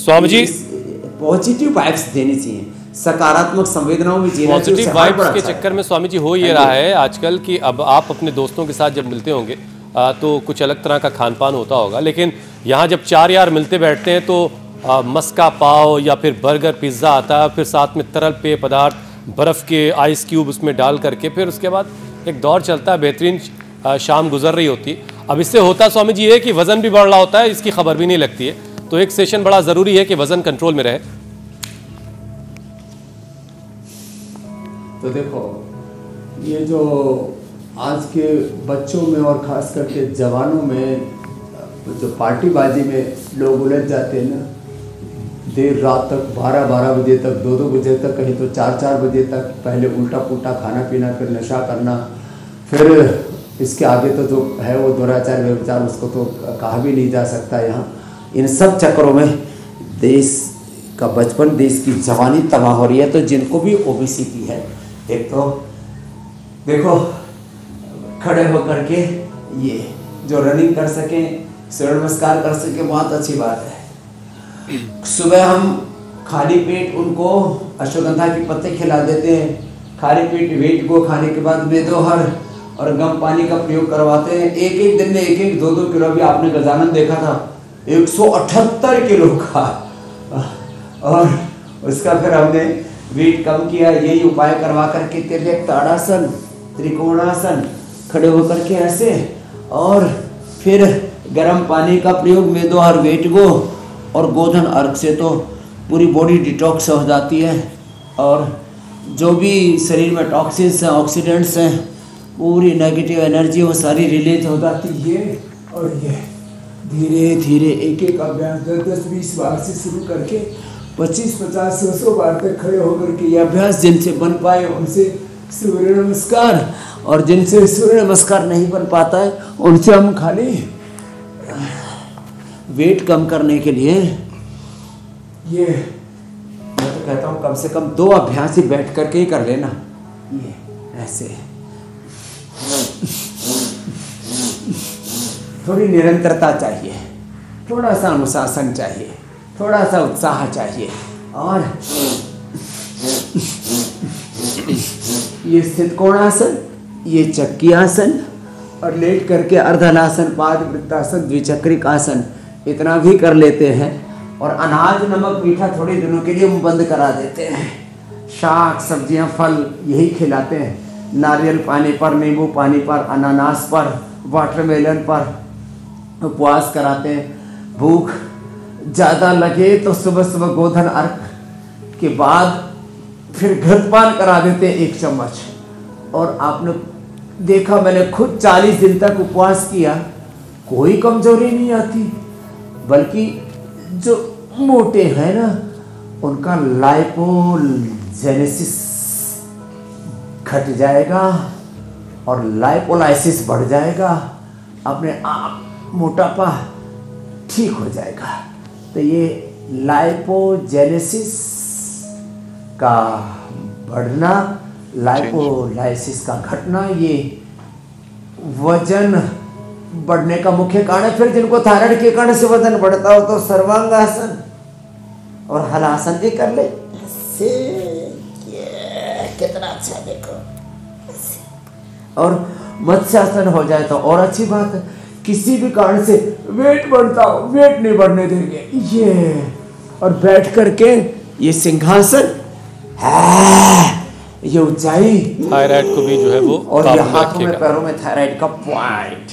Swami ji positive vibes देनी चाहिए, सकारात्मक संवेदनाओं में जीना चाहिए। पॉजिटिव वाइब्स के चक्कर में स्वामी जी हो ये रहा है आजकल कि अब आप अपने दोस्तों के साथ जब मिलते होंगे तो कुछ अलग तरह का खान पान होता होगा, लेकिन यहाँ जब चार यार मिलते बैठते हैं तो मस्का पाव या फिर बर्गर पिज़्ज़ा आता है, फिर साथ में तरल पेय पदार्थ, बर्फ़ के आइस क्यूब उसमें डाल करके, फिर उसके बाद एक दौर चलता है, बेहतरीन शाम गुजर रही होती। अब इससे होता स्वामी जी है कि वज़न भी बढ़ रहा होता है, इसकी खबर भी नहीं लगती है। तो एक सेशन बड़ा ज़रूरी है कि वज़न कंट्रोल में रहे। तो देखो, ये जो आज के बच्चों में और ख़ास करके जवानों में जो पार्टीबाजी में लोग उलझ जाते हैं ना, देर रात तक 12-12 बजे तक, 2-2 बजे तक, कहीं तो 4-4 बजे तक, पहले उल्टा पुल्टा खाना पीना, फिर नशा करना, फिर इसके आगे तो जो है वो दुराचार व्यभिचार, उसको तो कहा भी नहीं जा सकता यहाँ। इन सब चक्करों में देश का बचपन, देश की जवानी तबाह हो रही है। तो जिनको भी ओबेसिटी है, एक तो देखो खड़े होकर के ये जो रनिंग कर सकें, सूर्य नमस्कार कर सकें, बहुत अच्छी बात है। सुबह हम खाली पेट उनको अश्वगंधा के पत्ते खिला देते हैं, खाली पेट वेट को खाने के बाद वेदोहर और गम पानी का प्रयोग करवाते हैं। एक एक दिन में 1-1, 2-2 किलो भी आपने गजानन देखा था, 178 किलो का, और उसका फिर हमने वेट कम किया। यही उपाय करवा करके तिर्यक ताड़ासन, त्रिकोणासन, खड़े होकर के ऐसे, और फिर गर्म पानी का प्रयोग मेदोहर वेट को और गोधन अर्घ से तो पूरी बॉडी डिटॉक्स हो जाती है, और जो भी शरीर में टॉक्सिन्स हैं, ऑक्सीडेंट्स हैं, पूरी नेगेटिव एनर्जी वो सारी रिलीज हो जाती है। और ये धीरे धीरे एक एक अभ्यास 10-10-20 बार से शुरू करके 25-50, 100 बार तक खड़े होकर के ये अभ्यास जिनसे बन पाए उनसे सूर्य नमस्कार, और जिनसे सूर्य नमस्कार नहीं बन पाता है उनसे हम खाली वेट कम करने के लिए ये मैं तो कहता हूँ कम से कम 2 अभ्यास ही बैठ करके ही कर लेना। ये ऐसे थोड़ी निरंतरता चाहिए, थोड़ा सा अनुशासन चाहिए, थोड़ा सा उत्साह चाहिए, और ये स्थित कोणासन, ये चक्की आसन, और लेट करके अर्धनासन, पाद वृत्तासन, द्विचक्रिक आसन, इतना भी कर लेते हैं। और अनाज नमक मीठा थोड़े दिनों के लिए हम बंद करा देते हैं। शाक सब्जियां फल यही खिलाते हैं, नारियल पानी पर, नींबू पानी पर, अनानास पर, वाटरमेलन पर उपवास कराते हैं। भूख ज़्यादा लगे तो सुबह सुबह गोधन अर्घ के बाद फिर घृतपान करा देते हैं 1 चम्मच। और आपने देखा, मैंने खुद 40 दिन तक उपवास किया, कोई कमजोरी नहीं आती, बल्कि जो मोटे हैं ना उनका लाइपोजेनेसिस घट जाएगा और लाइपोलाइसिस बढ़ जाएगा, अपने आप मोटापा ठीक हो जाएगा। तो ये लाइपोजेनेसिस का बढ़ना, लाइपोलाइसिस का घटना, ये वजन बढ़ने का मुख्य कारण है। फिर जिनको थायराइड के कारण से वजन बढ़ता हो तो सर्वांगासन और हलासन भी कर ले, कितना अच्छा देखो, और मत्स्यासन हो जाए तो और अच्छी बात है। किसी भी कारण से वेट बढ़ता हो, वेट नहीं बढ़ने देंगे ये, और बैठ करके ये सिंहासन, ये ऊंचाई, थायराइड को भी जो है वो, और ये हाथों में पैरों में थायराइड का पॉइंट,